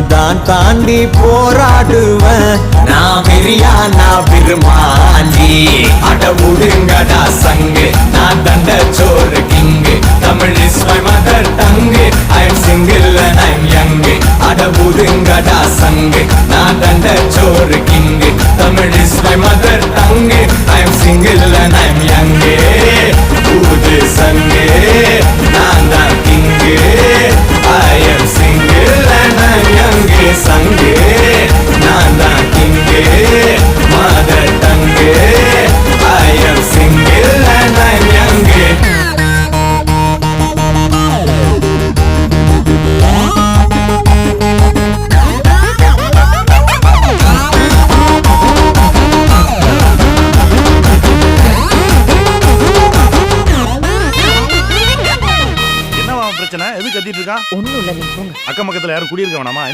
தான் தாண்டி போராடுவேன் நான் வெறியா நான் விரும்பாண்டி அட முடுங்கடா சங்கு நான் தண்ட சோறு king Tamil is my mother tongue I am single and I am young அட முடுங்கடா சங்கு நான் தண்ட சோறு king Tamil is my mother tongue I am single and I am young ஊது சங்கு நான் தான் king I am single and I am young சங்கு நான் தான் king mother tongue I am single and I am young பிரச்சனை எது கத்திட்டு இருக்கான்? ஒண்ணும் இல்ல, நீ போங்க. அக்கம் பக்கத்துல யாரும் குடியிருக்க வேணாமா?